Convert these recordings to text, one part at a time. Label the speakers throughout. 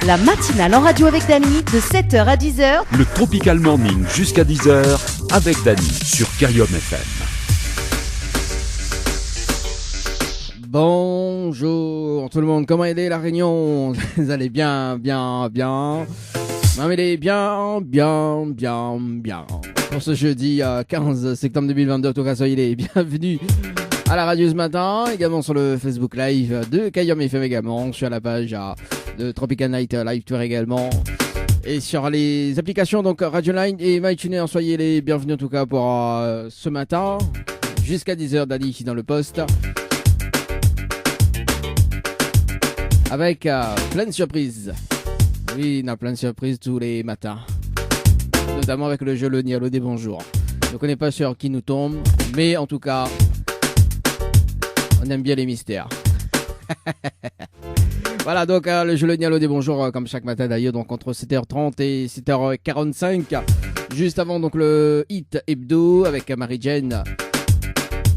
Speaker 1: La matinale en radio avec Dany de 7h à 10h.
Speaker 2: Le Tropical Morning jusqu'à 10h avec Dany sur Carium FM.
Speaker 3: Bonjour tout le monde, comment est la Réunion? Vous allez bien. Non mais il est bien. Pour ce jeudi 15 septembre 2022, en tout cas soyez les bienvenus à la radio ce matin, également sur le Facebook Live de Carium FM également, sur la page de Tropical Night Live Tour également, et sur les applications donc Radio Line et MyTuner. Soyez les bienvenus en tout cas pour ce matin, jusqu'à 10h Dany ici dans le poste. Avec plein de surprises. Oui, on a plein de surprises tous les matins. Notamment avec le jeu Le Nialo des Bonjours. Donc on n'est pas sûr qui nous tombe, mais en tout cas, on aime bien les mystères. Voilà, donc le jeu Le Nialo des Bonjours, comme chaque matin d'ailleurs, donc entre 7h30 et 7h45. Juste avant donc le Hit Hebdo avec Marie-Jane.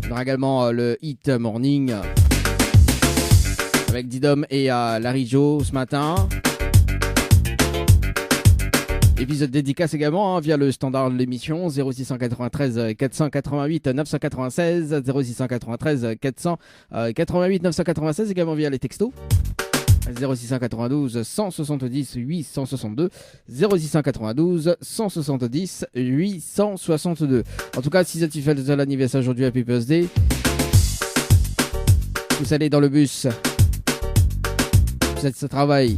Speaker 3: On aura également le Hit Morning avec Didom et Larry Joe ce matin. Épisode dédicace également via le standard de l'émission 0693 488 996 0693 488 996, également via les textos 0692 170 862 0692 170 862. En tout cas, si ça tu fais l'anniversaire aujourd'hui, Happy Birthday. Vous allez dans le bus, vous êtes au travail,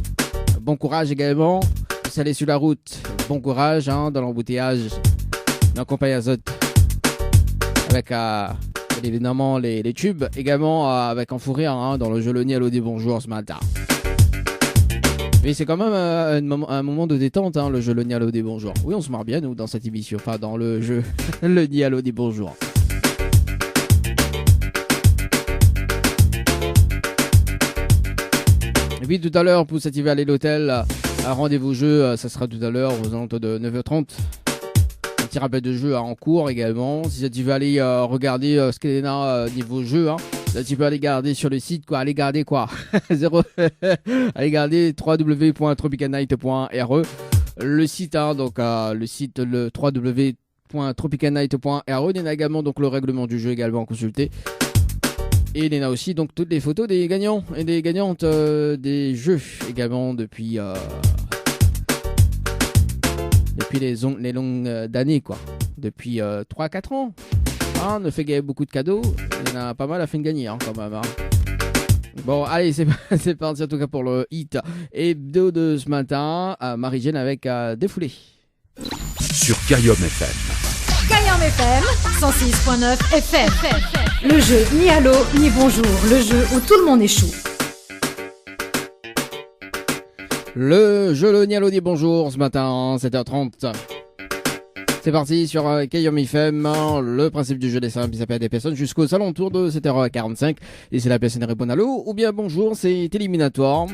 Speaker 3: bon courage également. Vous allez sur la route, bon courage dans l'embouteillage, en compagnie azote, avec évidemment les tubes, également avec en fou rire dans le jeu Le Nialo des Bonjours ce matin. Mais c'est quand même un moment de détente, le jeu Le Nialo des Bonjours. Oui, on se marre bien nous dans cette émission, enfin dans le jeu Le Nialo des Bonjours. Et puis tout à l'heure, pour cet hiver aller à l'hôtel, rendez-vous jeu, ça sera tout à l'heure aux alentours de 9h30. Un petit rappel de jeu en cours également. Si tu veux aller regarder ce qu'il y a niveau jeu, là, tu peux aller garder sur le site, quoi. Allez garder quoi Allez garder www.tropicalnight.re. Le site, donc le site le www.tropicalnight.re. Il y en a également donc le règlement du jeu également à consulter. Et il y en a aussi donc toutes les photos des gagnants et des gagnantes des jeux également depuis les longues années, quoi. Depuis 3-4 ans. On a fait gagner beaucoup de cadeaux. Il y en a pas mal à faire gagner quand même. Bon, allez, c'est parti en tout cas pour le hit hebdo de ce matin. Marie-Jane avec Défoulé.
Speaker 2: Sur Carium FM.
Speaker 4: Carium FM 106.9 FM. Le jeu ni allô ni bonjour, le jeu où tout le monde échoue.
Speaker 3: Le jeu Le Nialo dit bonjour ce matin 7h30. C'est parti sur Carium FM. Le principe du jeu des simple, il s'appelle des personnes jusqu'au salon tour de 7h45. Et c'est la personne qui répond allô ou bien bonjour, c'est éliminatoire.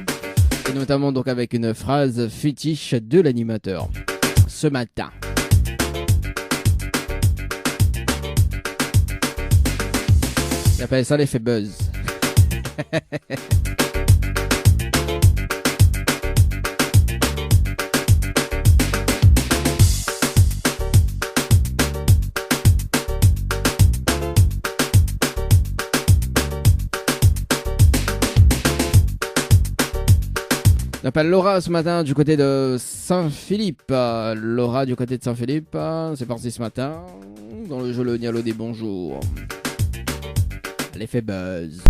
Speaker 3: Et notamment donc avec une phrase fétiche de l'animateur ce matin. Il appelle ça l'effet buzz. On appelle Laura ce matin du côté de Saint-Philippe. Laura du côté de Saint-Philippe. C'est parti ce matin dans le jeu Le Nialo des Bonjours. L'effet buzz.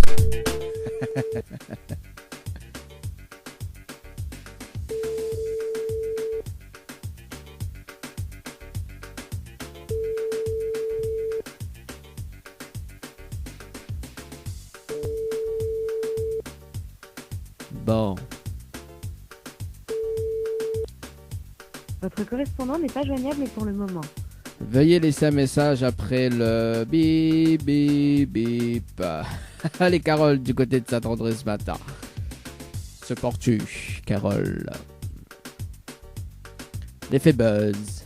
Speaker 3: Bon.
Speaker 5: Votre correspondant n'est pas joignable pour le moment.
Speaker 3: Veuillez laisser un message après le bip bip bip. Allez Carole du côté de Saint-André ce matin. Se portes-tu, Carole? L'effet buzz.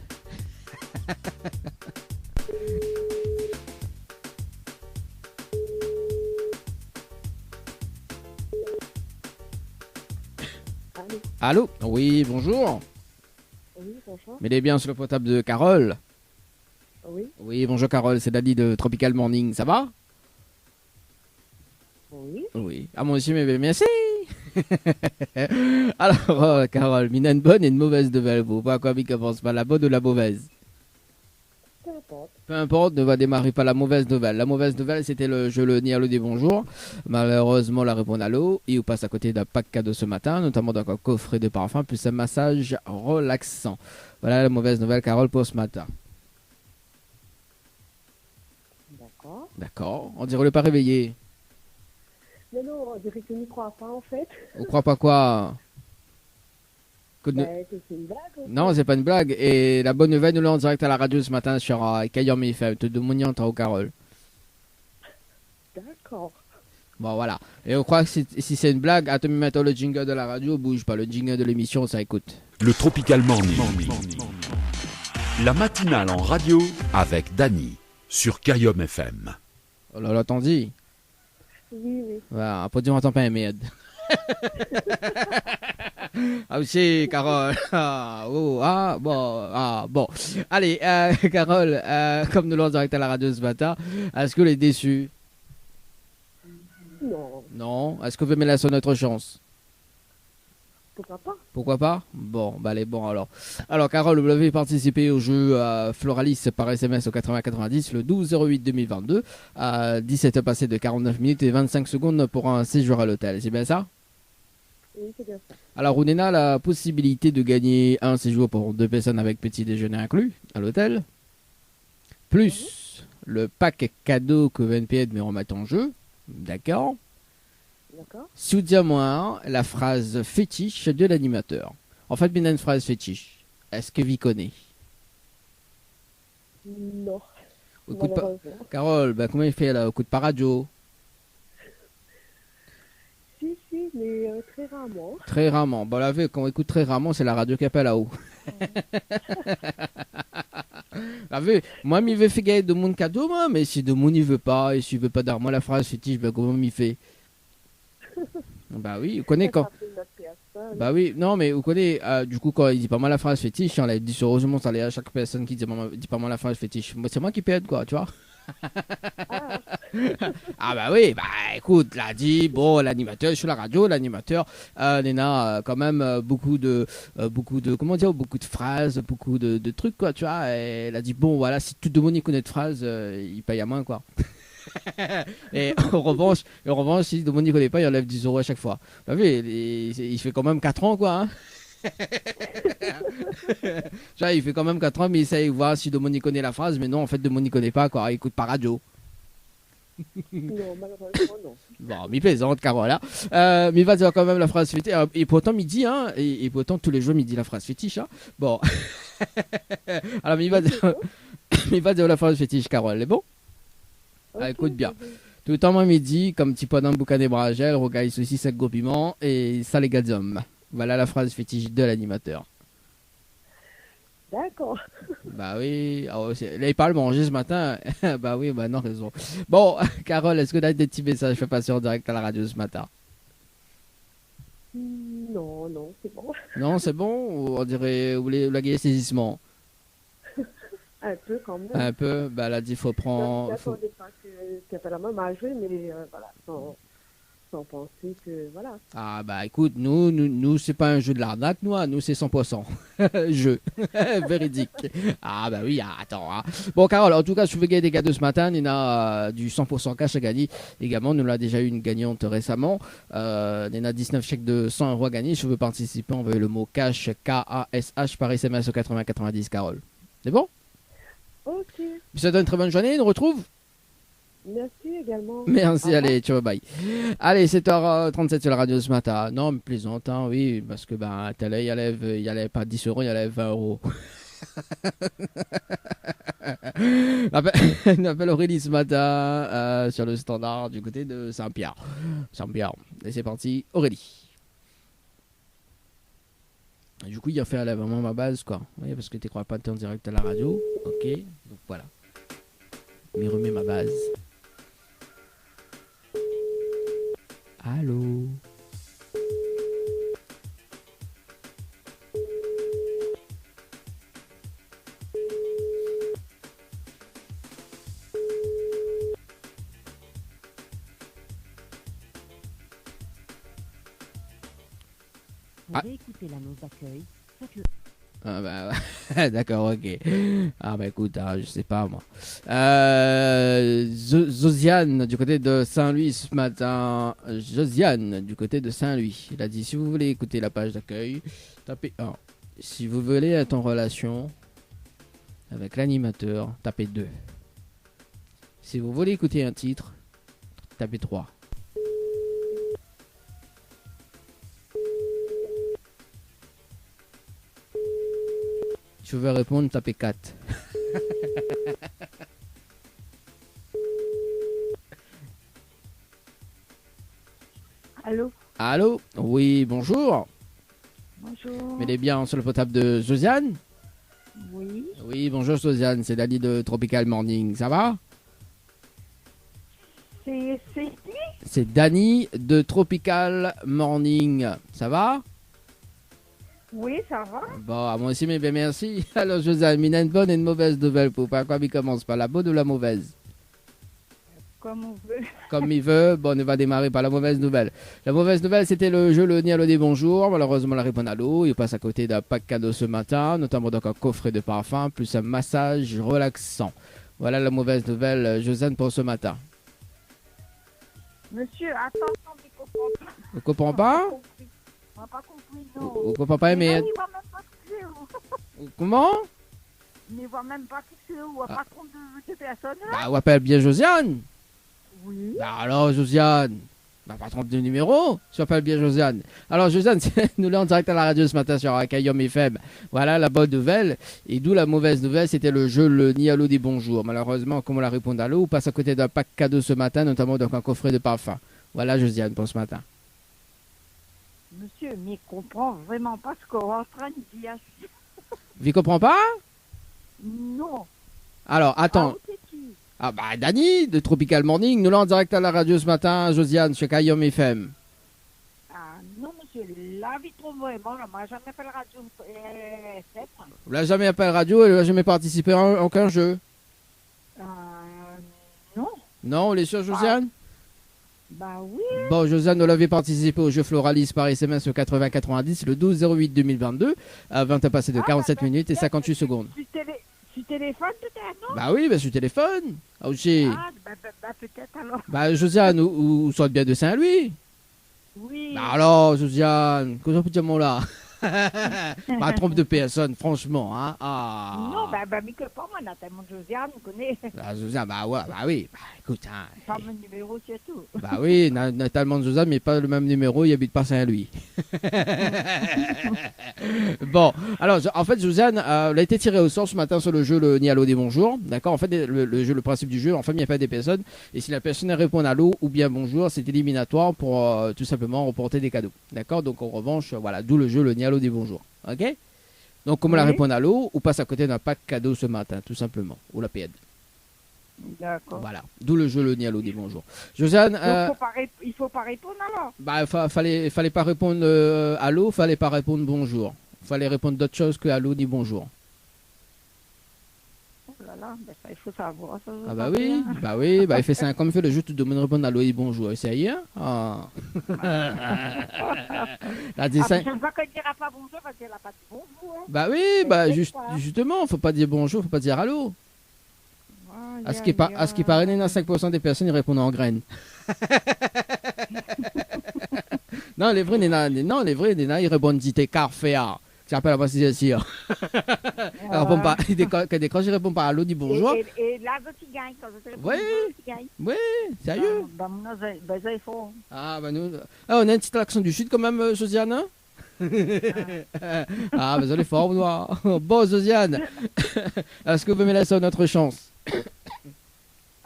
Speaker 5: Allô.
Speaker 3: Allô? Oui, bonjour.
Speaker 5: Oui, bonjour.
Speaker 3: Mettez bien sur le portable de Carole.
Speaker 5: Oui,
Speaker 3: Oui, bonjour Carole, c'est Dali de Tropical Morning, ça va?
Speaker 5: oui.
Speaker 3: Oui. Ah, moi aussi, mais merci. Alors, Carole, il y a une bonne et une mauvaise nouvelle. Vous voyez quoi, il commence par la bonne ou la mauvaise?
Speaker 5: Peu importe.
Speaker 3: Peu importe, ne va démarrer par la mauvaise nouvelle. La mauvaise nouvelle, c'était le jeu le Nialo des bonjours. Malheureusement, la réponse à l'eau. Il vous passe à côté d'un pack cadeau ce matin, notamment d'un coffret de parfum, plus un massage relaxant. Voilà la mauvaise nouvelle, Carole, pour ce matin.
Speaker 5: D'accord.
Speaker 3: D'accord. On dirait le pas réveillé.
Speaker 5: Mais non, on dirait que tu n'y crois pas en fait.
Speaker 3: On croit pas quoi? Que ne-
Speaker 5: Que c'est une blague. En
Speaker 3: Non, c'est pas une blague. Et la bonne nouvelle, nous l'avons en direct à la radio ce matin sur Kayom FM. Tout de Mounian, au Carole.
Speaker 5: fait. D'accord.
Speaker 3: Bon, voilà. Et on croit que si c'est une blague, à te mettre le jingle de la radio, bouge pas. Le jingle de l'émission, ça écoute.
Speaker 2: Le Tropical Morning. La matinale en radio avec Dany sur Kayom FM.
Speaker 3: Oh là là, t'en dis?
Speaker 5: Oui, oui.
Speaker 3: Voilà, un peu du m'entends pas un merde. Ah aussi, Carole. Bon. Allez, Carole, comme nous l'avons direct à la radio ce matin, est-ce que vous êtes déçu?
Speaker 5: Non,
Speaker 3: Non. Est-ce que vous me laissez notre chance?
Speaker 5: pourquoi pas?
Speaker 3: Pourquoi pas? Bon, bah allez, bon alors. Alors, Carole, vous avez participé au jeu Floralis par SMS au 8090 le 12/08/2022 à 17h passé de 49 minutes et 25 secondes pour un séjour à l'hôtel. C'est bien ça?
Speaker 5: Oui, c'est bien ça.
Speaker 3: Alors, on a la possibilité de gagner un séjour pour 2 personnes avec petit déjeuner inclus à l'hôtel, plus le pack cadeau que VNPN me remet en jeu. D'accord?
Speaker 5: D'accord.
Speaker 3: Soutiens-moi la phrase fétiche de l'animateur. En fait, il y a une phrase fétiche. Est-ce que vous connaissez?
Speaker 5: Non.
Speaker 3: Écoute pas...
Speaker 5: Malheureusement.
Speaker 3: Carole, bah, comment il fait là? Écoute pas radio.
Speaker 5: Si, mais très rarement.
Speaker 3: Très rarement. Bah, la vie, quand on écoute très rarement, c'est la radio qui appelle là-haut. La vie, moi, je veux faire gagner de mon cadeau, moi, mais si de mon il veut pas, et s'il veut pas dar moi la phrase fétiche, bah, comment il fait? Bah oui, vous connaissez quand.
Speaker 5: Ça fait une autre personne.
Speaker 3: Bah oui, non, mais vous connaissez, du coup, quand il dit pas mal la phrase fétiche, on l'a dit heureusement, ça allait à chaque personne qui dit pas mal la phrase fétiche. Moi, c'est moi qui pète, quoi, tu vois.
Speaker 5: Ah,
Speaker 3: Ah bah oui, bah écoute, l'a dit, bon, l'animateur, sur la radio, l'animateur, Léna, quand même, beaucoup de, comment dire, beaucoup de phrases, beaucoup de trucs, quoi, tu vois. Et elle a dit, bon, voilà, si tout le monde y connaît de phrases, il paye à main, quoi. Et en revanche, si tout le monde n'y connaît pas, il enlève 10 € à chaque fois. Bah oui, il fait quand même 4 ans, quoi, hein. Genre, il fait quand même 4 ans, mais il essaye de voir si Domoni connaît la phrase, mais non, en fait, Domoni connaît pas, quoi. Il écoute pas radio.
Speaker 5: non, malheureusement, non.
Speaker 3: Bon, mi plaisante, Carole, là. Mais il va dire quand même la phrase fétiche. Et pourtant, il dit, hein, et pourtant, tous les jours, il dit la phrase fétiche, hein. Bon. Alors, mais il va dire la phrase fétiche, Carole, c'est bon? Ah, écoute bien. Tout le temps, moi, midi, comme petit poids d'un boucan des bragel, regarde ceci, 5 gros piments, et ça, les gars d'hommes. Voilà la phrase fétiche de l'animateur.
Speaker 5: D'accord.
Speaker 3: Bah oui, là il parle manger ce matin. Bah oui, bah non, raison. Bon, Carole, est-ce que tu as des petits messages fait passer en direct à la radio ce matin?
Speaker 5: Non, c'est bon.
Speaker 3: Non, c'est bon? Ou on dirait, vous voulez la gagner saisissement?
Speaker 5: Un peu quand même.
Speaker 3: Un peu, bah elle a dit faut
Speaker 5: Je
Speaker 3: prendre.
Speaker 5: n'attendais pas que la maman m'a joué, mais voilà, sans penser que voilà.
Speaker 3: Ah bah écoute, nous c'est pas un jeu de l'arnaque, nous c'est 100%. Jeu. Véridique. Ah bah oui, attends. Hein. Bon Carole, en tout cas, si tu veux gagner des cadeaux ce matin, il y a du 100% cash à gagner. Également, nous l'a déjà eu une gagnante récemment. Il y en a 19 chèques de 100 € à gagner. Si tu veux participer, envoyez le mot cash, K-A-S-H par SMS au 8090, Carole. C'est bon?
Speaker 5: Ok.
Speaker 3: Ça donne une très bonne journée, on nous retrouve.
Speaker 5: Merci également.
Speaker 3: Merci, allez, ciao, bye. Allez, 7h37 sur la radio ce matin. Non, mais plaisante, hein, oui, parce que ben, tout à l'heure, il y avait pas 10 €, il y avait 20 €. On appelle Aurélie ce matin sur le standard du côté de Saint-Pierre. Saint-Pierre. Et c'est parti, Aurélie. Du coup, il a fait vraiment ma base, quoi. Oui, parce que tu crois pas que tu es en direct à la radio. Ok, donc voilà. Mais remets ma base. Allô?
Speaker 1: Pour réécouter l'annonce d'accueil, faites-le.
Speaker 3: Ah bah, d'accord, ok. Ah bah écoute, je sais pas moi. Josiane du côté de Saint-Louis ce matin. Josiane du côté de Saint-Louis. Il a dit si vous voulez écouter la page d'accueil, tapez 1. Si vous voulez être en relation avec l'animateur, tapez 2. Si vous voulez écouter un titre, tapez 3. Si vous voulez répondre, tapez 4.
Speaker 5: Allô?
Speaker 3: Allô? Oui, bonjour.
Speaker 5: Bonjour.
Speaker 3: Mais bien sur le potable de Josiane?
Speaker 5: Oui.
Speaker 3: Oui, bonjour Josiane, c'est Dani de Tropical Morning, ça va?
Speaker 5: C'est qui?
Speaker 3: C'est Dani de Tropical Morning, ça va?
Speaker 5: Oui, ça va.
Speaker 3: Bon, moi aussi, mais bien merci. Alors Josiane, il y a une bonne et une mauvaise nouvelle pour pas quoi il commence par la bonne ou la mauvaise?
Speaker 5: Comme on veut.
Speaker 3: Comme il veut, bon, on va démarrer par la mauvaise nouvelle. La mauvaise nouvelle, c'était le jeu Le Nialo des Bonjours. Malheureusement, la réponse à l'eau. Il passe à côté d'un pack cadeau ce matin, notamment donc un coffret de parfum, plus un massage relaxant. Voilà la mauvaise nouvelle, Josiane, pour ce matin.
Speaker 5: Monsieur, attends, mais comprends pas.
Speaker 3: Vous comprenez pas?
Speaker 5: On n'a pas compris, non.
Speaker 3: Vous comprenez pas, mais...
Speaker 5: Il voit même pas qui c'est où.
Speaker 3: Comment?
Speaker 5: Mais il voit même pas qui c'est où. Un patron de personne là.
Speaker 3: Bah, on appelle bien Josiane.
Speaker 5: Oui.
Speaker 3: Bah alors, Josiane, bah, pas 32 numéros, je m'appelle bien Josiane. Alors, Josiane, nous l'avons en direct à la radio ce matin sur Akayom FM. Voilà la bonne nouvelle. Et d'où la mauvaise nouvelle, c'était le jeu Le Nialo des Bonjours. Malheureusement, comme on la répond à l'eau, on passe à côté d'un pack cadeau ce matin, notamment donc un coffret de parfum. Voilà, Josiane, pour ce matin.
Speaker 5: Monsieur, mais il comprend vraiment pas ce qu'on est en train de dire.
Speaker 3: Vous comprenez pas?
Speaker 5: Non.
Speaker 3: Alors, attends.
Speaker 5: Ah, c'est qui?
Speaker 3: Ah bah, Dani, de Tropical Morning, nous l'avons en direct à la radio ce matin, Josiane, sur Akayom FM.
Speaker 5: Ah, non, monsieur, là, vite trop vraiment. Là, moi, jamais fait la radio FM.
Speaker 3: Vous l'avez jamais appelé à la radio et vous n'avez jamais participé à aucun jeu?
Speaker 5: Non.
Speaker 3: Non, on est sûr, Josiane?
Speaker 5: Bah oui.
Speaker 3: Bon, Josiane, nous l'avait participé au jeu Floralis par SMS au 8090 le 12 08 2022 à 20 passé de 47 minutes et 58 secondes.
Speaker 5: Tu téléphones peut-être, non?
Speaker 3: Bah oui, bah sur téléphone. Ah, aussi.
Speaker 5: Bah peut-être alors.
Speaker 3: Bah Josiane, vous sortez bien de Saint-Louis?
Speaker 5: Oui.
Speaker 3: Bah alors, Josiane, qu'est-ce qu'on peut dire mon là? Bah trompe de personne, franchement, hein. Ah.
Speaker 5: Non, mais que pas moi, on a tellement de Josiane, on connaît.
Speaker 3: Bah Josiane, bah ouais, bah oui. Bah écoute, hein.
Speaker 5: Pas mon numéro, c'est tout.
Speaker 3: Bah oui, on a tellement de Josiane, mais pas le même numéro, il habite pas Saint-Louis. Bon, alors en fait, Josiane, elle a été tirée au sort ce matin sur le jeu Le Nialo des Bonjours. D'accord, en fait, le principe du jeu, en fait, il n'y a pas des personnes. Et si la personne répond à l'eau ou bien bonjour, c'est éliminatoire pour tout simplement remporter des cadeaux. D'accord, donc en revanche, voilà, d'où le jeu Le Nialo des Bonjours. Ok, donc comme on la répond à l'eau, ou passe à côté d'un pack cadeau ce matin, tout simplement, ou la PED.
Speaker 5: D'accord.
Speaker 3: Voilà, d'où le jeu Le Nialo des Bonjours. Josiane,
Speaker 5: Donc, il faut pas répondre alors?
Speaker 3: bah, fallait pas répondre à l'eau, fallait pas répondre bonjour. Fallait répondre d'autre chose que allô ni bonjour.
Speaker 5: Oh là là, ça, il faut savoir. Ça,
Speaker 3: Ah bah oui, bah il fait 5 ans, il fait le jeu, tout le monde répond allô et bonjour. Et ça y est, hein? Ah. La
Speaker 5: Je ne vois qu'elle ne dira pas bonjour parce qu'elle n'a pas dit bonjour. Hein.
Speaker 3: Bah oui, bah justement, faut pas dire bonjour, faut pas dire allô. À ce qui paraît, 5% des personnes ils répondent en graines. Non, les vrais, ils répondent dit carféa. Tu appelles la voici ici. Ils répondent pas. Ils décrochent, ils répondent pas allô, dit bonjour.
Speaker 5: Et là, tu gagnes quand je te réponds.
Speaker 3: Oui, sérieux.
Speaker 5: Ça, il faut.
Speaker 3: Ah, bah nous. Ah, on a une petite accent du sud quand même, Josiane. Hein? Ah, vous allez fort, moi. Bon, Josiane, est-ce que vous me laissez notre chance?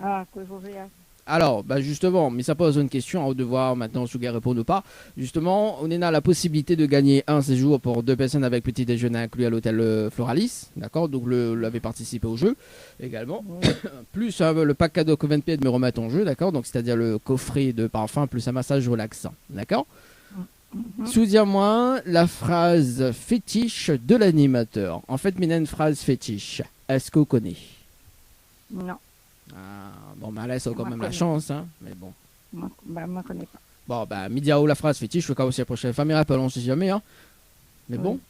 Speaker 5: Ah, que je vous regarde.
Speaker 3: Alors, bah justement, mais ça pose une question, à de voir maintenant si vous répondez ou pas. Justement, on est à la possibilité de gagner un séjour pour 2 personnes avec petit déjeuner inclus à l'hôtel Floralis, d'accord? Donc, vous l'avez participé au jeu également. Plus le pack cadeau que 20 pieds de me remettre en jeu, d'accord? Donc, c'est-à-dire le coffret de parfum plus un massage relaxant, d'accord? Souviens-moi la phrase fétiche de l'animateur. En fait, il y a une phrase fétiche. Est-ce que vous connaissez?
Speaker 5: Non.
Speaker 3: Ah, bon, bah là, ça a quand même la chance, hein. Mais bon.
Speaker 5: Moi, je ne connais pas.
Speaker 3: Bon, bah, Midiao, la phrase fétiche, je vais aussi la prochaine fois, mais rappelons si jamais, hein. Mais bon,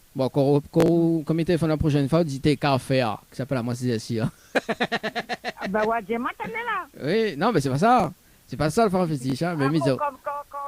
Speaker 3: comme il téléphone la prochaine fois, dit t'es café, qui s'appelle à moi, c'est ici.
Speaker 6: Ah bah ouais, j'ai maintenant là.
Speaker 3: Oui, non, mais c'est pas ça. C'est pas ça le fan fétiche. Hein, mais
Speaker 6: quand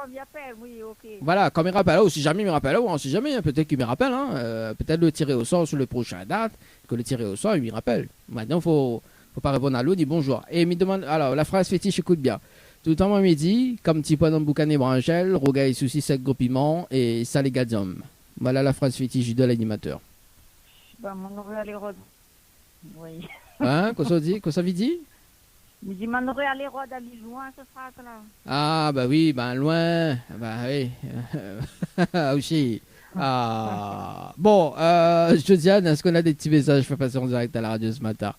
Speaker 6: on m'y appelle, oui, ok.
Speaker 3: Voilà, quand il me rappelle, ou si jamais il me rappelle, ou on sait jamais, peut-être qu'il me rappelle. Hein, peut-être le tirer au sort sur le prochain date, que le tirer au sort, il me rappelle. Maintenant, faut pas répondre à l'autre, dit bonjour. Et il me demande, alors, la phrase fétiche, écoute bien. Tout le temps, midi, comme petit pois dans le boucané branchel, rogaille souci sec gros piment et salé gadium. Voilà la phrase fétiche de l'animateur.
Speaker 6: Bah, mon aurait aller rod. Oui.
Speaker 3: Hein, qu'est-ce que ça veut dire?
Speaker 6: Il dit, mon aurait aller rod, aller loin, ce sera là.
Speaker 3: Ah, bah oui, ben loin. Bah oui. Aussi. Ah. Bon, Josiane, est-ce qu'on a des petits messages? Je fais passer en direct à la radio ce matin.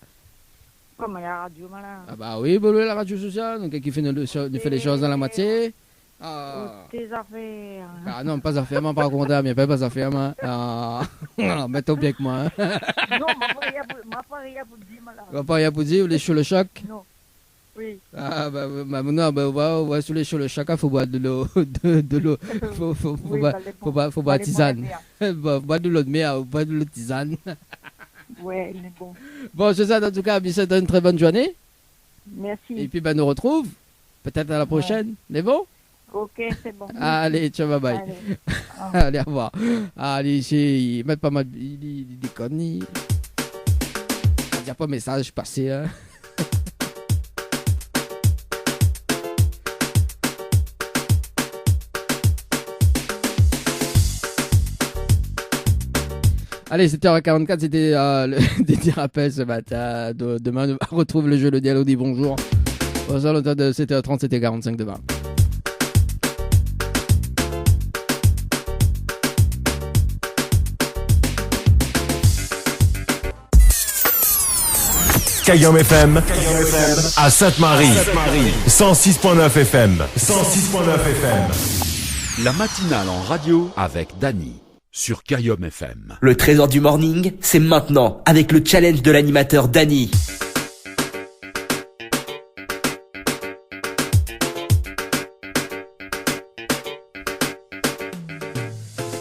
Speaker 6: Comment il y a la radio, malin?
Speaker 3: Ah bah oui, bah, la radio sociale, donc qui fait les choses dans la moitié.
Speaker 6: Tes affaires.
Speaker 3: Ah non, pas affaire, pas content, mais pas affaire, moi. Ah, mettons bien que moi.
Speaker 6: Non, ma part, il y a pour dire, malin.
Speaker 3: Ma part, il y a pour dire, les cheveux le choc.
Speaker 6: Non. Oui.
Speaker 3: Ah bah non, bah ouais, sur les cheveux le choc, faut boire de l'eau, de l'eau. Faut boire tisane. Faut boire de l'eau de mer, faut boire de l'eau de tisane.
Speaker 6: Ouais, il est bon.
Speaker 3: Bon, je sais en tout cas, c'est une très bonne journée.
Speaker 6: Merci.
Speaker 3: Et puis, nous retrouve. Peut-être à la prochaine. C'est bon?
Speaker 6: Ok, c'est bon.
Speaker 3: Allez, ciao, bye bye. Allez, au revoir. Allez, il met pas mal. Il déconne. Il n'y a pas de message passé. Hein. Allez, 7h44, c'était le dernier rappel ce matin. Demain, on retrouve le jeu Le Dialogue dit bonjour. Au sol, de 7h30, c'était 45 demain.
Speaker 7: Kayom FM à Sainte-Marie. 106.9 FM. 106.9 FM.
Speaker 2: La matinale en radio avec Dany sur Kayom FM.
Speaker 8: Le trésor du morning, c'est maintenant avec le challenge de l'animateur Dany.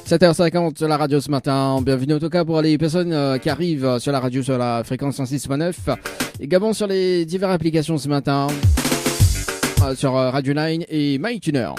Speaker 3: « 7h50 sur la radio ce matin. Bienvenue en tout cas pour les personnes qui arrivent sur la radio sur la fréquence 106.9. Également sur les diverses applications ce matin sur Radio 9 et MyTuner.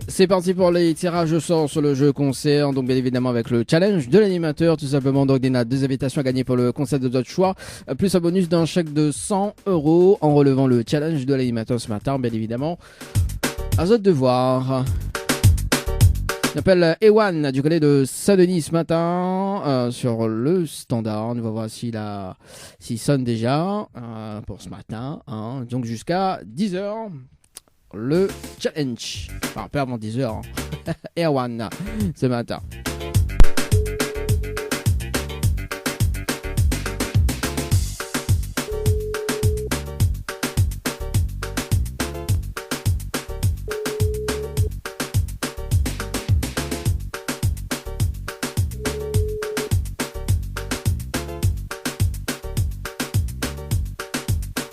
Speaker 3: C'est parti pour les tirages au sort sur le jeu concert, donc bien évidemment avec le challenge de l'animateur, tout simplement donc des invitations à gagner pour le concert de votre choix, plus un bonus d'un chèque de 100 € en relevant le challenge de l'animateur ce matin, bien évidemment. À votre devoir. On appelle Ewan du côté de Saint-Denis ce matin sur le standard. On va voir s'il sonne déjà pour ce matin. Hein. Donc jusqu'à 10h. Le challenge. Enfin, pas avant 10h. Hein. Erwan, ce matin.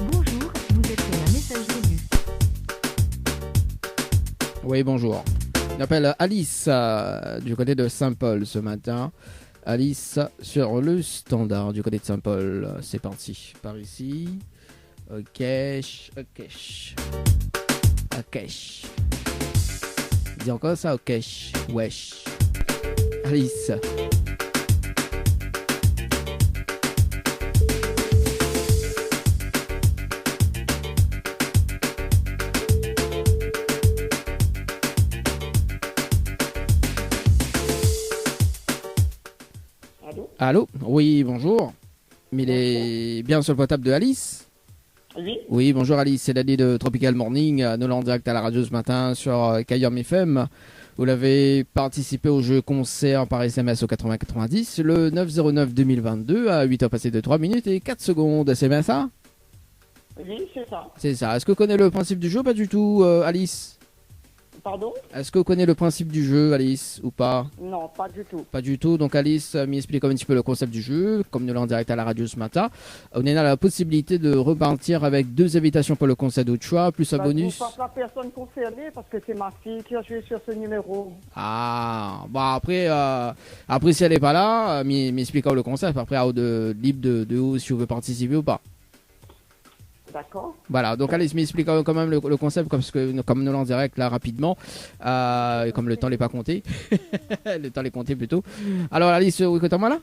Speaker 1: Bonjour, vous êtes sur la messagerie du...
Speaker 3: Oui, bonjour. On appelle Alice du côté de Saint-Paul ce matin. Alice sur le standard du côté de Saint-Paul. C'est parti. Par ici. Ok. Dis encore ça, ok. Wesh. Alice. Allô? Oui, bonjour. Mais il est bien sur le portable de Alice?
Speaker 6: Oui.
Speaker 3: Oui, bonjour Alice, c'est Dany de Tropical Morning. Nous l'en direct à la radio ce matin sur Kayom FM. Vous l'avez participé au jeu concert par SMS au 8090 le 9/09/2022 à 8h passées de 3 minutes et 4 secondes. C'est bien ça?
Speaker 6: Oui, c'est ça.
Speaker 3: C'est ça. Est-ce que vous connaissez le principe du jeu? Pas du tout, Alice?
Speaker 6: Pardon?
Speaker 3: Est-ce que vous connaissez le principe du jeu, Alice, ou pas?
Speaker 6: Non, pas du tout.
Speaker 3: Pas du tout. Donc Alice m'explique un petit peu le concept du jeu, comme nous l'avons en direct à la radio ce matin. On a la possibilité de repartir avec 2 invitations pour le concert de choix, plus un bonus.
Speaker 6: Je ne pas la personne concernée parce que c'est ma fille qui a joué sur ce numéro.
Speaker 3: Ah, bah après si elle n'est pas là, m'explique le concept. Après, à de libre de où si vous veut participer ou pas.
Speaker 6: D'accord.
Speaker 3: Voilà, donc Alice m'explique quand même le concept comme nous l'en direct là rapidement, et comme le temps n'est pas compté, le temps est compté plutôt. Alors Alice, vous écoutez moi là?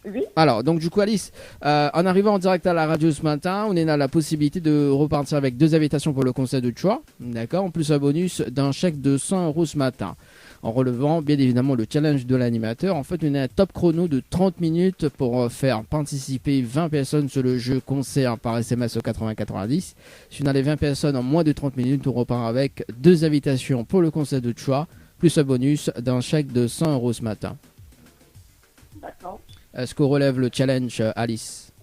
Speaker 6: Oui.
Speaker 3: Alors, donc du coup Alice, en arrivant en direct à la radio ce matin, on est dans la possibilité de repartir avec 2 invitations pour le concert de choix, d'accord, en plus un bonus d'un chèque de 100 € ce matin. En relevant bien évidemment le challenge de l'animateur. En fait, on a un top chrono de 30 minutes pour faire participer 20 personnes sur le jeu concert par SMS au 8090. Si on a les 20 personnes en moins de 30 minutes, on repart avec 2 invitations pour le concert de choix, plus un bonus d'un chèque de 100 € ce matin.
Speaker 6: D'accord.
Speaker 3: Est-ce qu'on relève le challenge, Alice?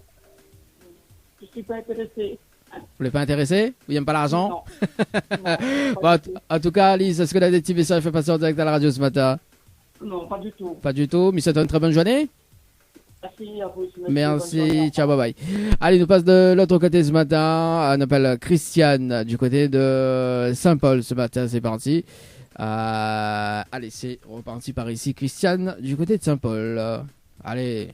Speaker 6: Je ne suis pas intéressée.
Speaker 3: Vous n'êtes pas intéressé? Vous n'aimez pas l'argent?
Speaker 6: Non. Non,
Speaker 3: Bon, en tout cas, Alice, est-ce que vous avez des petits messages fait passer en direct à la radio ce matin?
Speaker 6: non, pas du tout.
Speaker 3: Pas du tout, mais c'est une très bonne journée.
Speaker 6: Merci à vous.
Speaker 3: Merci, ciao, bye bye. Allez, nous passe de l'autre côté ce matin. On appelle Christiane du côté de Saint-Paul ce matin, c'est parti. Allez, c'est reparti par ici. Christiane du côté de Saint-Paul. Allez.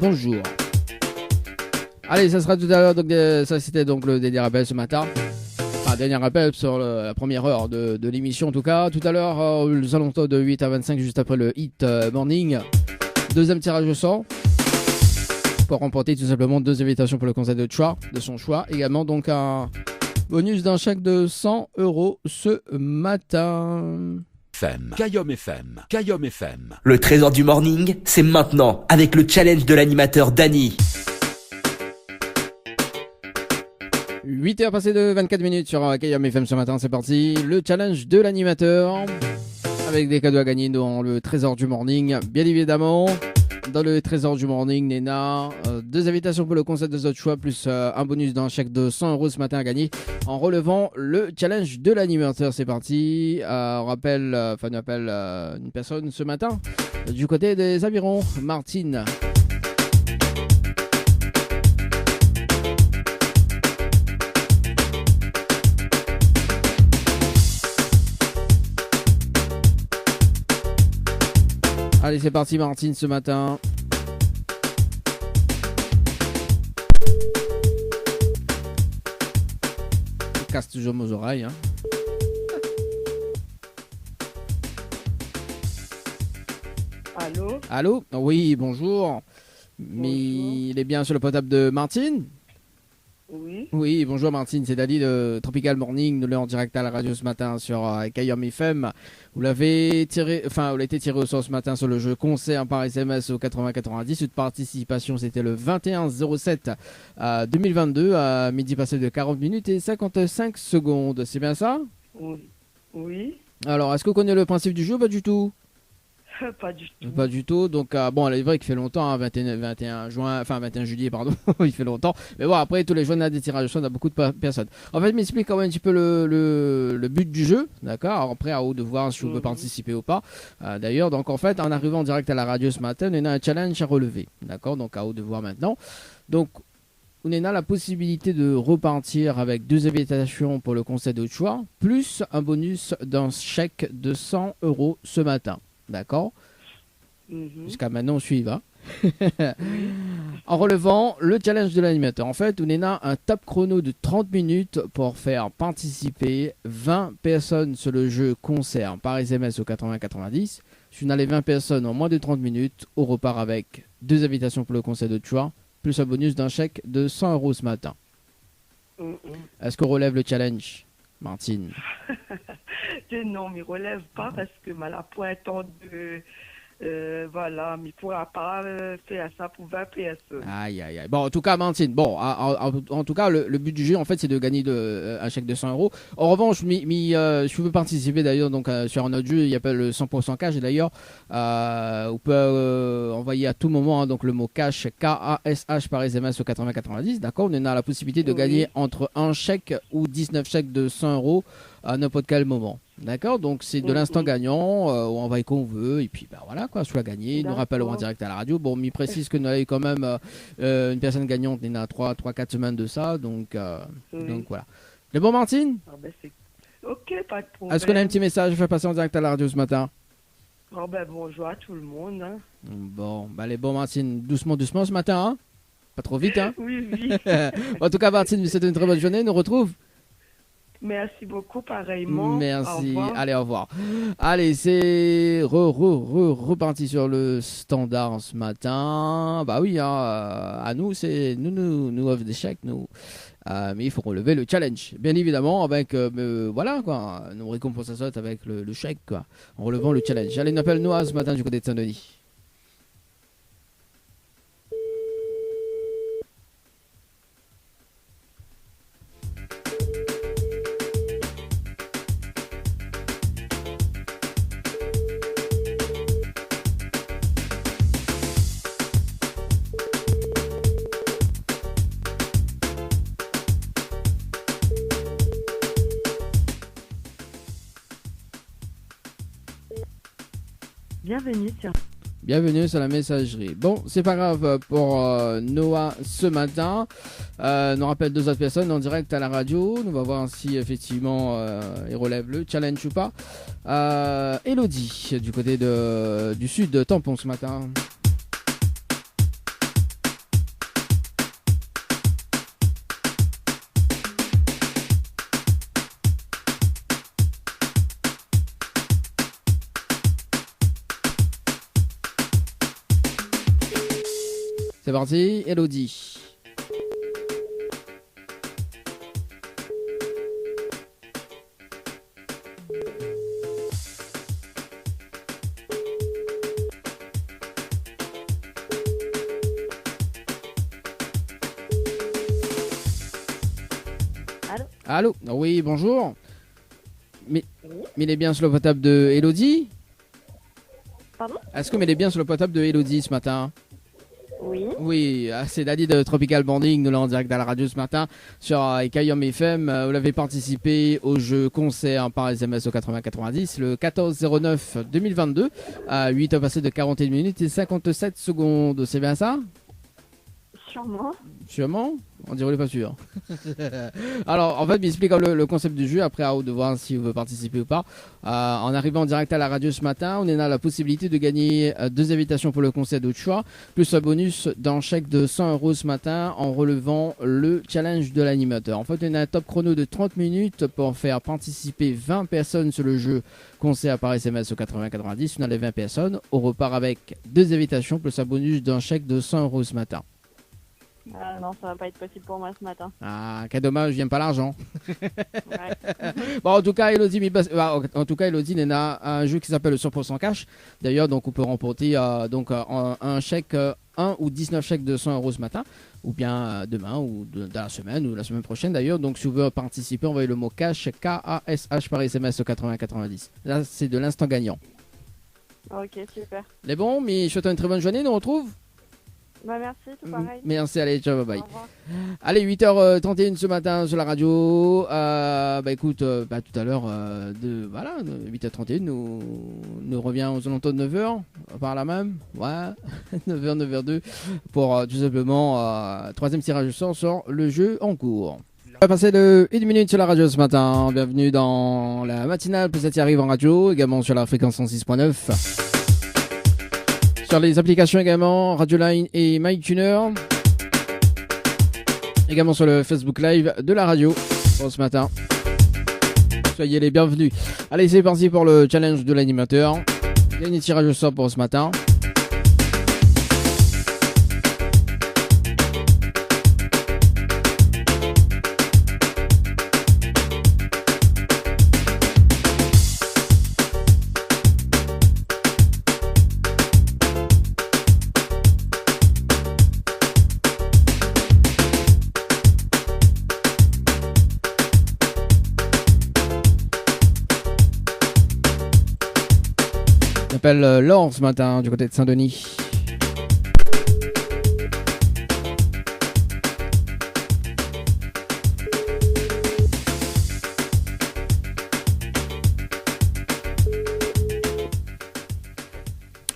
Speaker 3: Bonjour. Allez, ça sera tout à l'heure. Donc, ça, c'était donc le dernier appel ce matin. Enfin, dernier appel sur la première heure de l'émission, en tout cas. Tout à l'heure, aux alentours de 8 à 25, juste après le hit morning. Deuxième tirage au sort. Pour remporter tout simplement 2 invitations pour le concert de choix, de son choix. Également, donc, un bonus d'un chèque de 100 € ce matin.
Speaker 2: Kayom FM.
Speaker 8: Le trésor du morning, c'est maintenant avec le challenge de l'animateur Dany.
Speaker 3: 8h passées de 24 minutes sur Kayom FM ce matin, c'est parti. Le challenge de l'animateur avec des cadeaux à gagner dans le trésor du morning, bien évidemment. Dans le trésor du morning, Nena, 2 invitations pour le concert de votre choix, plus un bonus d'un chèque de 100 € ce matin à gagner en relevant le challenge de l'animateur. C'est parti. On appelle une personne ce matin du côté des Avirons, Martine. Allez, c'est parti, Martine, ce matin. Je casse toujours mes oreilles. Hein.
Speaker 6: Allô?
Speaker 3: Allô? Oui, bonjour. Mais il est bien sur le portable de Martine?
Speaker 6: Oui.
Speaker 3: Oui, bonjour Martine, c'est Dali de Tropical Morning. Nous l'avons en direct à la radio ce matin sur Kayom FM. Vous l'avez tiré au sort ce matin sur le jeu concert par SMS au 8090. Cette participation, c'était le 21/07 2022 à midi passé de 40 minutes et 55 secondes. C'est bien ça?
Speaker 6: Oui.
Speaker 3: Alors, est-ce que vous connaissez le principe du jeu? Pas du tout.
Speaker 6: Pas du tout.
Speaker 3: Pas du tout. Donc, bon, il est vrai qu'il fait longtemps, hein, 21 juillet, pardon. Il fait longtemps. Mais bon, après, tous les jours, on a des tirages au sort, on a beaucoup de personnes. En fait, m'explique quand même un petit peu le but du jeu. D'accord. Alors, après, à vous de voir si vous pouvez participer ou pas. D'ailleurs, donc, en fait, en arrivant en direct à la radio ce matin, on a un challenge à relever. D'accord. Donc, à vous de voir maintenant. Donc, on a la possibilité de repartir avec 2 invitations pour le concert de choix, plus un bonus d'un chèque de 100 € ce matin. D'accord. Jusqu'à maintenant, on suit. Hein. En relevant le challenge de l'animateur. En fait, on a un top chrono de 30 minutes pour faire participer 20 personnes sur le jeu concert par SMS au 8090. Si on a les 20 personnes en moins de 30 minutes, on repart avec 2 invitations pour le concert de choix, plus un bonus d'un chèque de 100 € ce matin. Est-ce qu'on relève le challenge, Martine?
Speaker 6: Non, mais relève pas parce que la pointe de... voilà, mais il ne pourra pas faire ça pour 20 personnes.
Speaker 3: Aïe. Bon, en tout cas, Martine, bon, en tout cas, le but du jeu, en fait, c'est de gagner un chèque de 100 €. En revanche, si vous veux participer d'ailleurs donc, sur un autre jeu, il appelle le 100% cash. Et d'ailleurs, vous pouvez envoyer à tout moment donc, le mot cash, K-A-S-H par SMS au 8090. D'accord? On a la possibilité de gagner entre un chèque ou 19 chèques de 100 € à n'importe quel moment. D'accord? Donc, c'est de l'instant gagnant. On envoie qu'on veut. Et puis, voilà, quoi, soit gagné. Nous rappellerons en direct à la radio. Bon, m'y précise que nous avons quand même une personne gagnante. Il y en a 3-4 semaines de ça. Donc voilà. Le bon, Martine?
Speaker 6: Ok, pas de problème.
Speaker 3: Est-ce qu'on a un petit message à faire passer en direct à la radio ce matin?
Speaker 6: Bonjour à tout le monde. Hein.
Speaker 3: Bon, les bons, Martine. Doucement ce matin. Hein? Pas trop vite, hein?
Speaker 6: Oui.
Speaker 3: En tout cas, Martine, c'était une très bonne journée. Nous retrouve.
Speaker 6: Merci beaucoup, pareillement.
Speaker 3: Merci. Allez, au revoir. Allez, c'est reparti sur le standard ce matin. Bah oui, à nous, c'est nous offre des chèques, nous. Mais il faut relever le challenge, bien évidemment, avec voilà quoi, nos récompenses avec le chèque quoi, en relevant le challenge. Allez, on appelle Noah ce matin du côté de Saint-Denis. Bienvenue sur la messagerie. Bon, c'est pas grave pour Noah ce matin. Nous rappelle 2 autres personnes en direct à la radio. Nous allons voir si effectivement il relève le challenge ou pas. Elodie, du côté du sud de Tampon ce matin. C'est parti, Elodie. Allô? Oui, bonjour. Mais il est bien sur le portable de Elodie?
Speaker 9: Pardon?
Speaker 3: Est-ce que il est bien sur le portable de Elodie ce matin?
Speaker 9: Oui,
Speaker 3: c'est Daddy de Tropical Banding, nous l'avons en direct à la radio ce matin sur Kayom FM. Vous l'avez participé au jeu concert par SMS au 8090 le 14/09/2022 à 8 heures passées de 41 minutes et 57 secondes. C'est bien ça? Sûrement? On dirait pas sûr. Alors, en fait, m'explique le concept du jeu. Après, à vous de voir si vous voulez participer ou pas. En arrivant en direct à la radio ce matin, on a la possibilité de gagner 2 invitations pour le concert de choix, plus un bonus d'un chèque de 100 € ce matin en relevant le challenge de l'animateur. En fait, on a un top chrono de 30 minutes pour faire participer 20 personnes sur le jeu concert par SMS au 8090. On a les 20 personnes. On repart avec 2 invitations plus un bonus d'un chèque de 100 € ce matin.
Speaker 9: Non, ça va pas être possible pour moi ce matin.
Speaker 3: Ah, quel dommage, j'aime pas l'argent.
Speaker 9: Ouais.
Speaker 3: Bon, en tout cas, Elodie, il y a un jeu qui s'appelle le 100% cash. D'ailleurs, donc, on peut remporter un chèque, 1 ou 19 chèques de 100 € ce matin, ou bien demain, ou dans la semaine, ou la semaine prochaine d'ailleurs. Donc, si vous voulez participer, envoyez le mot cash, K-A-S-H par SMS au 8090. Là, c'est de l'instant gagnant.
Speaker 9: Ok, super.
Speaker 3: Les bons, mais je souhaite une très bonne journée, nous on retrouve.
Speaker 9: Merci, tout pareil.
Speaker 3: Merci, allez, ciao, bye bye. Allez, 8h31 ce matin sur la radio. Écoute, tout à l'heure, 8h31, nous revient aux alentours de 9h, par là même. Ouais, 9h, 9h02, pour tout simplement, 3e tirage au sort sur le jeu en cours. On va passer de 1 minute sur la radio ce matin. Bienvenue dans la matinale, peut-être y arrive en radio, également sur la fréquence 106.9. Sur les applications également, Radioline et MyTuner. Également sur le Facebook Live de la radio pour ce matin. Soyez les bienvenus. Allez, c'est parti pour le challenge de l'animateur. Dernier tirage au sort pour ce matin. Je m'appelle Laure ce matin du côté de Saint-Denis.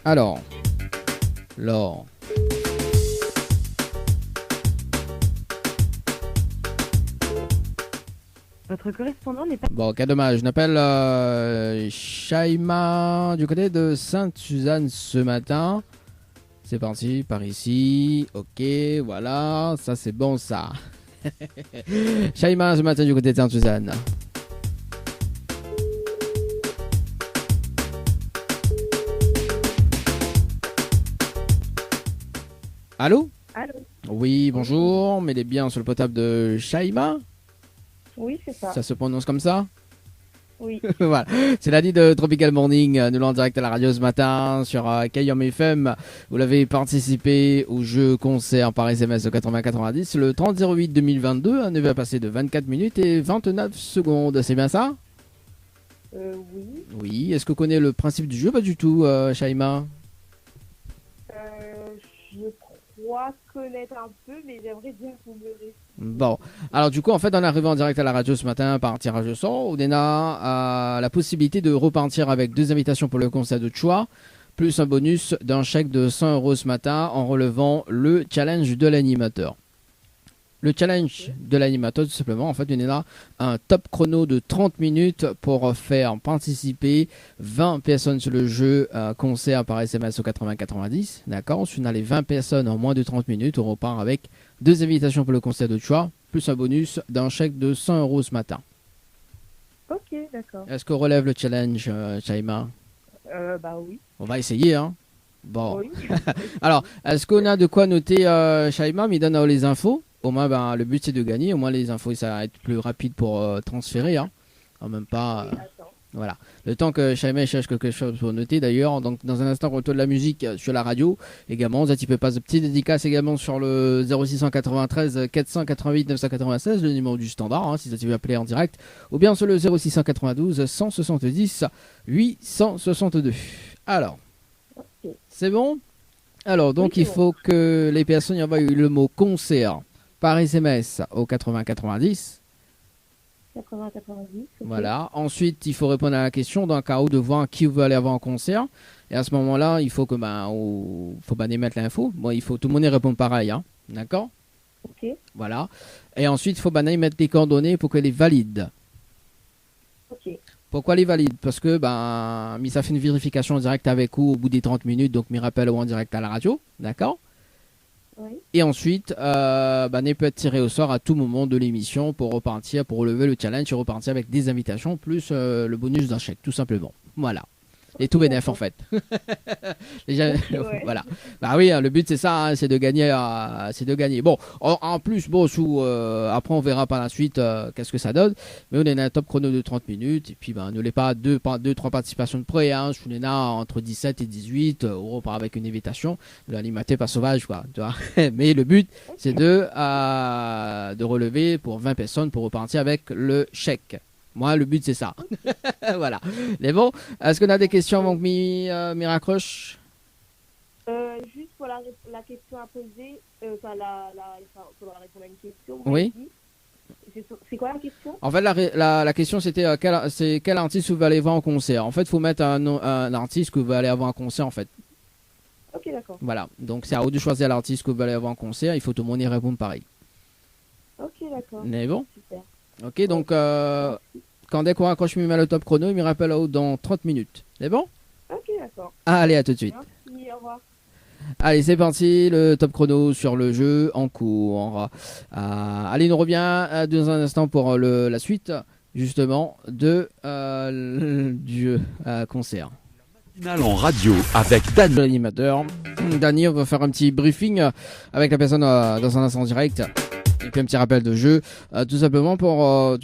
Speaker 3: Alors, Laure.
Speaker 10: Votre correspondant n'est pas...
Speaker 3: Bon, quel dommage. Je m'appelle Shaima du côté de Sainte-Suzanne ce matin. C'est parti, par ici. Ok, voilà. Ça, c'est bon, ça. Shaima ce matin du côté de Sainte-Suzanne. Allô?
Speaker 10: Allô?
Speaker 3: Oui, bonjour. Mettez bien sur le potable de Shaima.
Speaker 10: Oui, c'est ça.
Speaker 3: Ça se prononce comme ça?
Speaker 10: Oui.
Speaker 3: Voilà. C'est Dani de Tropical Morning. Nous l'en direct à la radio ce matin sur KYOM FM. Vous l'avez participé au jeu concert par SMS au 80-90 le 30-08-2022. Un va passer de 24 minutes et 29 secondes. C'est bien ça?
Speaker 10: Oui.
Speaker 3: Oui. Est-ce que vous connaissez le principe du jeu? Pas du tout, Shaima.
Speaker 10: Je crois connaître un peu, mais j'aimerais bien que vous me le...
Speaker 3: Bon, alors du coup, en fait, en arrivant en direct à la radio ce matin par tirage au sort, on a la possibilité de repartir avec 2 invitations pour le concert de Choix, plus un bonus d'un chèque de 100 € ce matin en relevant le challenge de l'animateur. Le challenge de l'animateur, tout simplement, en fait, on a un top chrono de 30 minutes pour faire participer 20 personnes sur le jeu concert par SMS au 80-90. D'accord? Ensuite, on a les 20 personnes en moins de 30 minutes. On repart avec 2 invitations pour le concert de choix, plus un bonus d'un chèque de 100 € ce matin.
Speaker 10: Ok, d'accord.
Speaker 3: Est-ce qu'on relève le challenge, Shaima?
Speaker 10: Bah oui.
Speaker 3: On va essayer, hein? Bon.
Speaker 10: Oui.
Speaker 3: Alors, est-ce qu'on a de quoi noter, Shaima? Mais donne les infos. Au moins, ben, le but c'est de gagner. Au moins, les infos, ça va être plus rapide pour transférer. Hein. En même pas. Voilà. Le temps que Shaima cherche quelque chose pour noter d'ailleurs. Donc, dans un instant, retour de la musique sur la radio. Également, vous avez pas de petite dédicace également sur le 0693 488 996, le numéro du standard, hein, si vous avez appelé en direct. Ou bien sur le 0692 170 862. Alors, c'est bon? Alors, donc, oui, il faut que les personnes y envoient le mot concert par SMS au 80-90.
Speaker 10: 80-90. Okay.
Speaker 3: Voilà. Ensuite, il faut répondre à la question d'un cas où de voir qui veut aller avoir un concert. Et à ce moment-là, il faut que faut émettre l'info. Bon, il faut tout le monde y répond pareil, hein. D'accord?
Speaker 10: Ok.
Speaker 3: Voilà. Et ensuite, il faut mettre les coordonnées pour qu'elle est valide.
Speaker 10: Ok.
Speaker 3: Pourquoi les valide? Parce que ça fait une vérification en direct avec vous au bout des 30 minutes, donc me rappelle ou en direct à la radio, d'accord?
Speaker 10: Oui.
Speaker 3: Et ensuite, il peut être tiré au sort à tout moment de l'émission pour repartir, pour relever le challenge et repartir avec des invitations plus le bonus d'un chèque, tout simplement. Voilà. Et tout bénef en fait. Voilà. Bah oui, le but c'est ça, hein, c'est de gagner. Bon, en plus, après on verra par la suite qu'est-ce que ça donne. Mais on est dans un top chrono de 30 minutes. Et puis nous n'est pas 2-3 participations de près. Hein, je suis là entre 17 et 18. On repart avec une invitation de l'animateur par sauvage, quoi. Tu vois. Mais le but c'est de relever pour 20 personnes pour repartir avec le chèque. Moi, le but, c'est ça. Voilà. Mais bon, est-ce qu'on a des questions avant que m'y raccroche?
Speaker 10: Juste pour la question à poser, il faudra répondre à une question.
Speaker 3: Oui.
Speaker 10: C'est quoi la question?
Speaker 3: En fait, la question, c'était quel artiste vous allez voir en concert. En fait, il faut mettre un artiste que vous allez avoir en concert, en fait.
Speaker 10: Ok, d'accord.
Speaker 3: Voilà. Donc, c'est à vous de choisir l'artiste que vous allez avoir en concert. Il faut tout le monde y répondre pareil.
Speaker 10: Ok, d'accord.
Speaker 3: Mais bon.
Speaker 10: Super.
Speaker 3: Ok, donc quand dès qu'on raccroche le top chrono, il me rappelle dans 30 minutes. C'est bon?
Speaker 10: Ok, d'accord.
Speaker 3: Allez, à tout de suite.
Speaker 10: Merci, au revoir.
Speaker 3: Allez, c'est parti, le top chrono sur le jeu en cours. Allez, nous revient dans un instant pour la suite, justement, du jeu concert.
Speaker 2: Matinale en radio avec Dani.
Speaker 3: L'animateur. Dani, on va faire un petit briefing avec la personne dans un instant direct. Et puis un petit rappel de jeu, tout simplement pour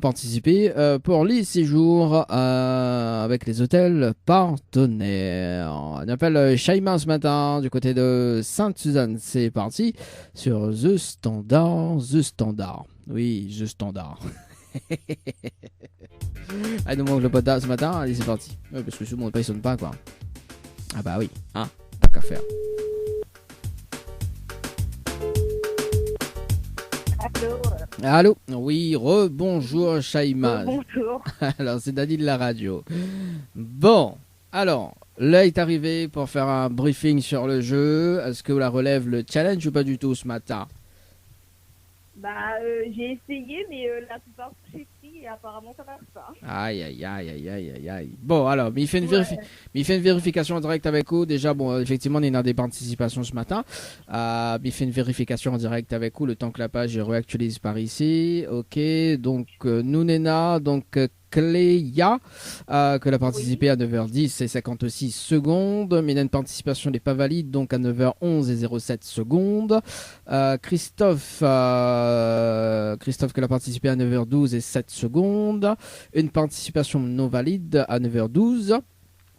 Speaker 3: participer pour les séjours avec les hôtels partenaires. On appelle Shaima ce matin du côté de Sainte-Suzanne. C'est parti sur The Standard. Oui, The Standard. Allez, nous manque le pote ce matin. Allez, c'est parti. Ouais, parce que souvent, le ne sonne pas, quoi. Ah bah oui, hein, pas qu'à faire. Allô. Oui, rebonjour Shaima.
Speaker 9: Bonjour.
Speaker 3: Alors c'est Dani de la radio. Bon, alors là est arrivé pour faire un briefing sur le jeu. Est-ce que vous la relève le challenge ou pas du tout ce matin?
Speaker 10: J'ai essayé, mais la plupart c'est pris et apparemment ça marche pas.
Speaker 3: Aïe, aïe, aïe, aïe, aïe, aïe, aïe. Bon, alors, mais il fait une vérification en direct avec vous. Déjà, bon, effectivement, on est dans des participations ce matin. Mais il fait une vérification en direct avec vous, le temps que la page est réactualise par ici. Ok, donc, Nounena, donc, Cléa, que a participé à 9h10 et 56 secondes. Mais il a une participation n'est pas valide, donc à 9h11 et 07 secondes. Christophe, que a participé à 9h12 et 7 secondes. Une participation non valide à 9h12.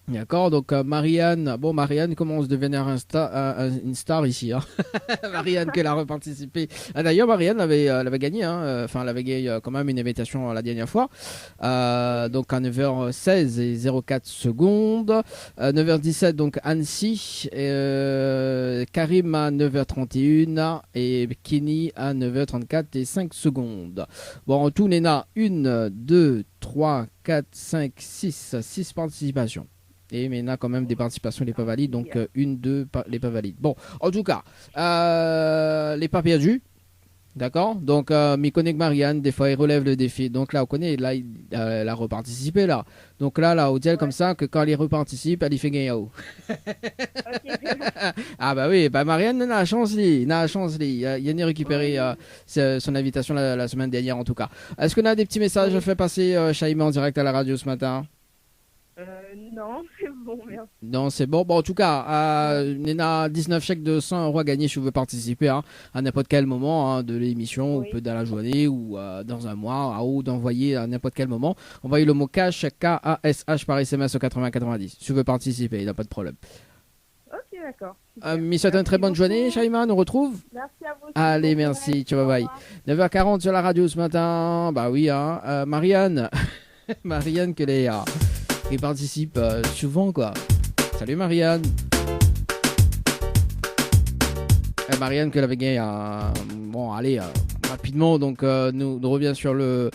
Speaker 3: D'accord, donc Marianne, bon Marianne commence à devenir une star ici, hein. Marianne qu'elle a reparticipé. Ah, d'ailleurs Marianne elle avait gagné, hein. Enfin elle avait gagné quand même une invitation la dernière fois. Donc à 9h16 et 04 secondes. 9h17 donc Annecy, Karim à 9h31 et Kenny à 9h34 et 5 secondes. Bon en tout Néna 1, 2, 3, 4, 5, 6 participations. Et mais il y a quand même des participations les pas valides, donc 1, 2 les pas valides. Bon, en tout cas, les pas perdus, d'accord. Donc, mais connaît que Marianne, des fois, il relève le défi. Donc là, on connaît, là, il a reparticipé, là. Donc là, on dit comme ça que quand il reparticipe, elle y fait gagner. Ah bah oui, bah Marianne n'a la chance, il y a récupéré son invitation la semaine dernière, en tout cas. Est-ce qu'on a des petits messages à faire passer, Shaima, en direct à la radio ce matin?
Speaker 9: Non, c'est bon, merci.
Speaker 3: Non, c'est bon. Bon, en tout cas, il a 19 chèques de 100 € à gagner si vous voulez participer à n'importe quel moment de l'émission, ou peut dans la journée, ou dans un mois, ou d'envoyer à n'importe quel moment. Envoyez le mot cash, K-A-S-H par SMS au 8090. Si vous voulez participer, il n'y a pas de problème.
Speaker 9: Ok, d'accord.
Speaker 3: Mais c'est une très bonne journée, Shaima, nous retrouve.
Speaker 9: Merci à vous.
Speaker 3: Allez, merci, tu vas bye. 9h40 sur la radio ce matin. Bah oui, hein. Marianne, Marianne qui participe souvent, quoi. Salut Marianne. Marianne que l'avait gagné bon allez rapidement, donc nous revient sur les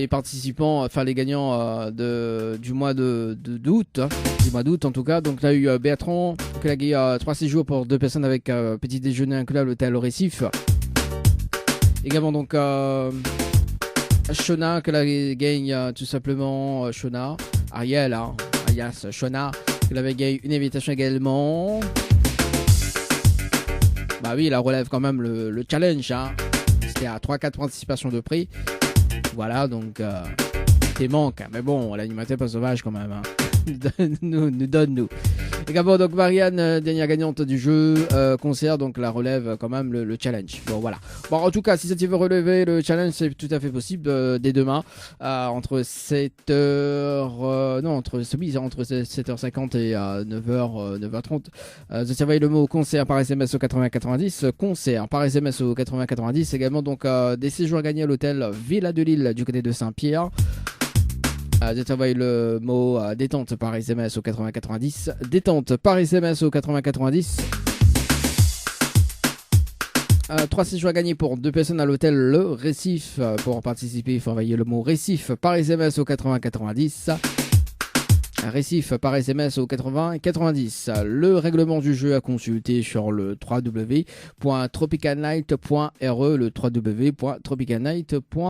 Speaker 3: participants, enfin les gagnants du mois d'août, hein, du mois d'août en tout cas. Donc là il y a eu Bertrand qui a gagné 3 séjours pour 2 personnes avec petit déjeuner inclus à l'hôtel au Récif. Également donc Shona que la gagne tout simplement, Shona Ariel, hein, alias Shona, qui avait gagné une invitation également. Bah oui, la relève quand même le challenge, hein. C'était à 3-4 participations de prix. Voilà, donc t'es manque, mais bon, l'animateur pas sauvage quand même, hein. nous donne. Également donc Marianne, dernière gagnante du jeu, concert, donc la relève quand même le challenge. Bon voilà. Bon en tout cas, si tu veux relever le challenge, c'est tout à fait possible dès demain entre 7h entre 7h50 et 9h30. Vous envoyez le mot concert par SMS au 8090, concert par SMS au 8090. Également donc des séjours gagnés à l'hôtel Villa de Lille du côté de Saint-Pierre. Vous envoyez le mot détente par SMS au 8090. Détente par SMS au 8090. 3 séjours à gagner pour 2 personnes à l'hôtel Le Récif. Pour participer, il faut envoyer le mot Récif par SMS au 8090. Récif par SMS au 8090. Le règlement du jeu à consulter sur le www.tropicalnight.re, le www.tropicalnight.re.